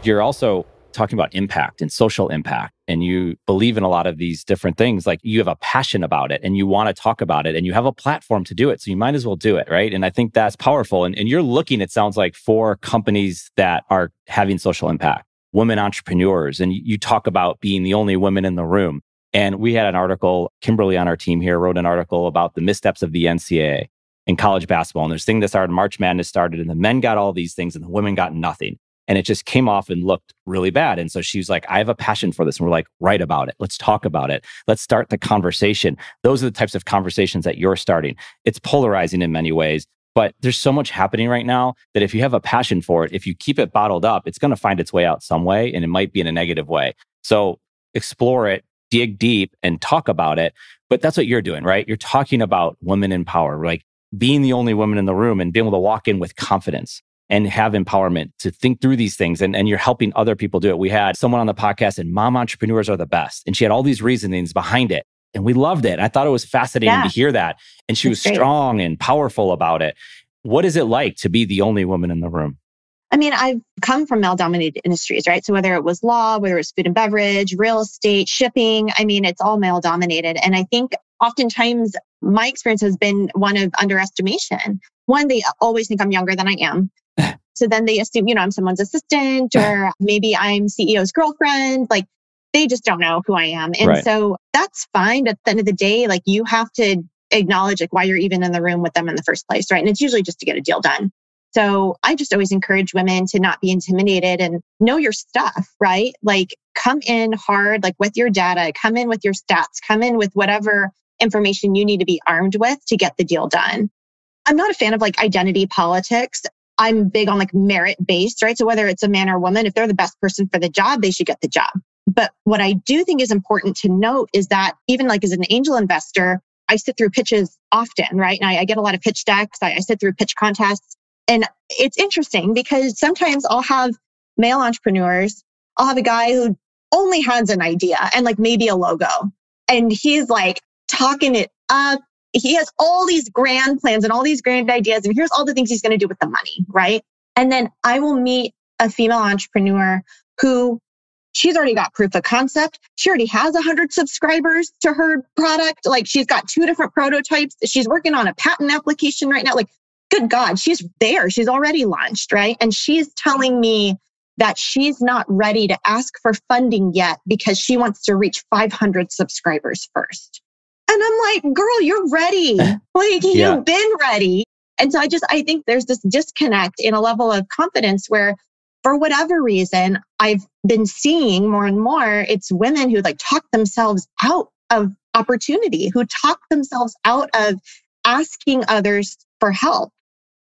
You're also talking about impact and social impact, and you believe in a lot of these different things. Like you have a passion about it and you want to talk about it and you have a platform to do it. So you might as well do it, right? And I think that's powerful. And you're looking, it sounds like, for companies that are having social impact, women entrepreneurs. And you talk about being the only women in the room. And we had an article, Kimberly on our team here wrote an article about the missteps of the NCAA in college basketball. And there's thing that started, March Madness started, and the men got all these things and the women got nothing. And it just came off and looked really bad. And so she was like, I have a passion for this. And we're like, write about it. Let's talk about it. Let's start the conversation. Those are the types of conversations that you're starting. It's polarizing in many ways, but there's so much happening right now that if you have a passion for it, if you keep it bottled up, it's going to find its way out some way, and it might be in a negative way. So explore it, dig deep, and talk about it. But that's what you're doing, right? You're talking about women in power, like being the only woman in the room and being able to walk in with confidence and have empowerment to think through these things. And you're helping other people do it. We had someone on the podcast, and mom entrepreneurs are the best. And she had all these reasonings behind it. And we loved it. I thought it was fascinating to hear that. And she was strong and powerful about it. What is it like to be the only woman in the room? I mean, I've come from male-dominated industries, right? So whether it was law, whether it was food and beverage, real estate, shipping, I mean, it's all male-dominated. And I think oftentimes my experience has been one of underestimation. One, they always think I'm younger than I am. So then they assume, I'm someone's assistant, or maybe I'm CEO's girlfriend. Like, they just don't know who I am. And so that's fine. But at the end of the day, like, you have to acknowledge like why you're even in the room with them in the first place, right? And it's usually just to get a deal done. So I just always encourage women to not be intimidated and know your stuff, right? Like, come in hard, like with your data, come in with your stats, come in with whatever information you need to be armed with to get the deal done. I'm not a fan of like identity politics. I'm big on like merit-based, right? So whether it's a man or woman, if they're the best person for the job, they should get the job. But what I do think is important to note is that even like as an angel investor, I sit through pitches often, right? And I get a lot of pitch decks. I sit through pitch contests. And it's interesting because sometimes I'll have male entrepreneurs. I'll have a guy who only has an idea and like maybe a logo. And he's like talking it up. He has all these grand plans and all these grand ideas. And here's all the things he's going to do with the money, right? And then I will meet a female entrepreneur who she's already got proof of concept. She already has 100 subscribers to her product. Like, she's got 2 different prototypes. She's working on a patent application right now. Like, good God, she's there. She's already launched, right? And she's telling me that she's not ready to ask for funding yet because she wants to reach 500 subscribers first. And I'm like, girl, you're ready. Like, you've been ready. And so I think there's this disconnect in a level of confidence where, for whatever reason, I've been seeing more and more, it's women who like talk themselves out of opportunity, who talk themselves out of asking others for help.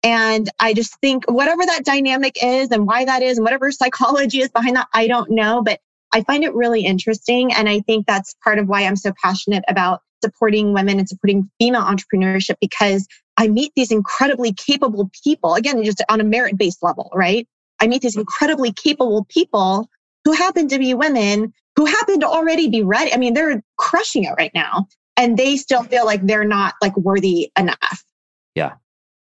And I just think whatever that dynamic is and why that is and whatever psychology is behind that, I don't know, but I find it really interesting. And I think that's part of why I'm so passionate about supporting women and supporting female entrepreneurship, because I meet these incredibly capable people, again, just on a merit-based level, right? I meet these incredibly capable people who happen to be women, who happen to already be ready. I mean, they're crushing it right now, and they still feel like they're not like worthy enough. Yeah.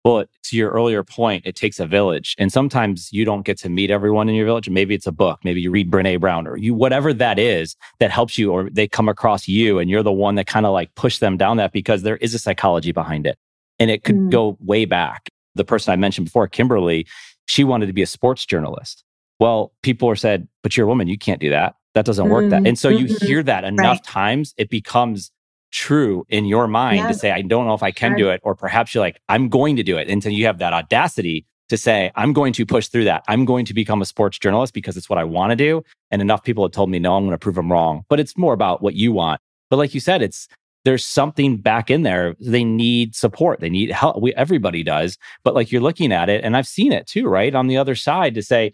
Well, to your earlier point, it takes a village. And sometimes you don't get to meet everyone in your village. Maybe it's a book. Maybe you read Brene Brown, or whatever that is that helps you, or they come across you and you're the one that kind of like push them down that, because there is a psychology behind it. And it could go way back. The person I mentioned before, Kimberly, she wanted to be a sports journalist. Well, people said, but you're a woman, you can't do that. That doesn't work. That. And so you hear that enough times, it becomes true in your mind to say, I don't know if I can do it. Or perhaps you're like, I'm going to do it. Until you have that audacity to say, I'm going to push through that. I'm going to become a sports journalist because it's what I want to do. And enough people have told me, no, I'm going to prove them wrong. But it's more about what you want. But like you said, there's something back in there. They need support. They need help. Everybody does. But like, you're looking at it, and I've seen it too, right? On the other side, to say,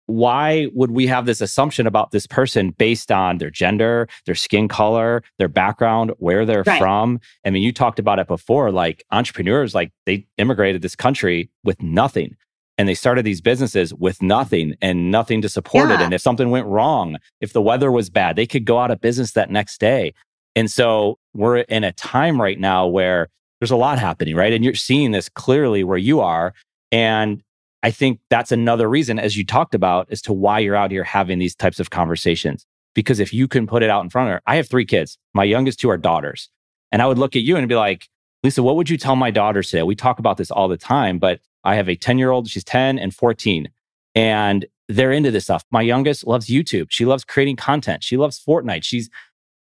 why would we have this assumption about this person based on their gender, their skin color, their background, where they're from? I mean, you talked about it before, like entrepreneurs, like they immigrated this country with nothing, and they started these businesses with nothing and nothing to support it. And if something went wrong, if the weather was bad, they could go out of business that next day. And so we're in a time right now where there's a lot happening, right? And you're seeing this clearly where you are. And I think that's another reason, as you talked about, as to why you're out here having these types of conversations. Because if you can put it out in front of her, I have 3 kids. My youngest 2 are daughters. And I would look at you and be like, Lisa, what would you tell my daughters today? We talk about this all the time, but I have a 10-year-old, she's 10 and 14. And they're into this stuff. My youngest loves YouTube. She loves creating content. She loves Fortnite. She's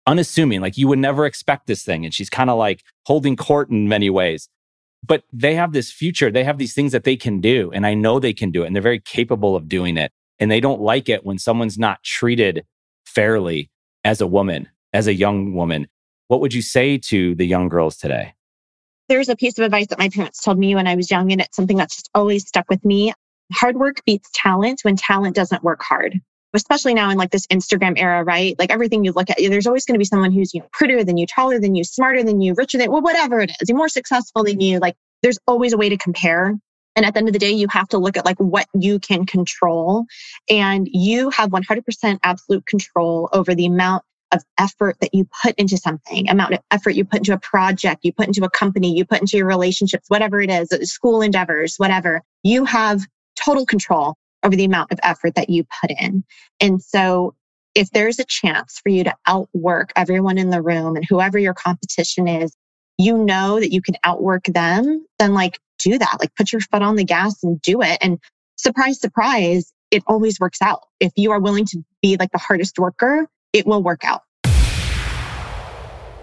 unassuming. Like, you would never expect this thing. And she's kind of like holding court in many ways. But they have this future. They have these things that they can do. And I know they can do it. And they're very capable of doing it. And they don't like it when someone's not treated fairly as a woman, as a young woman. What would you say to the young girls today? There's a piece of advice that my parents told me when I was young, and it's something that's just always stuck with me. Hard work beats talent when talent doesn't work hard. Especially now in like this Instagram era, right? Like everything you look at, there's always going to be someone who's prettier than you, taller than you, smarter than you, richer than, well, whatever it is, more successful than you. Like there's always a way to compare. And at the end of the day, you have to look at like what you can control. And you have 100% absolute control over the amount of effort that you put into something, amount of effort you put into a project, you put into a company, you put into your relationships, whatever it is, school endeavors, whatever. You have total control over the amount of effort that you put in. And so if there's a chance for you to outwork everyone in the room and whoever your competition is, you know that you can outwork them, then like do that, like put your foot on the gas and do it. And surprise, surprise, it always works out. If you are willing to be like the hardest worker, it will work out.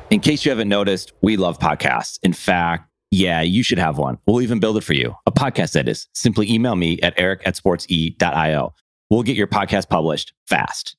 In case you haven't noticed, we love podcasts. In fact, yeah, you should have one. We'll even build it for you. A podcast, that is. Simply email me at eric@sportse.io. We'll get your podcast published fast.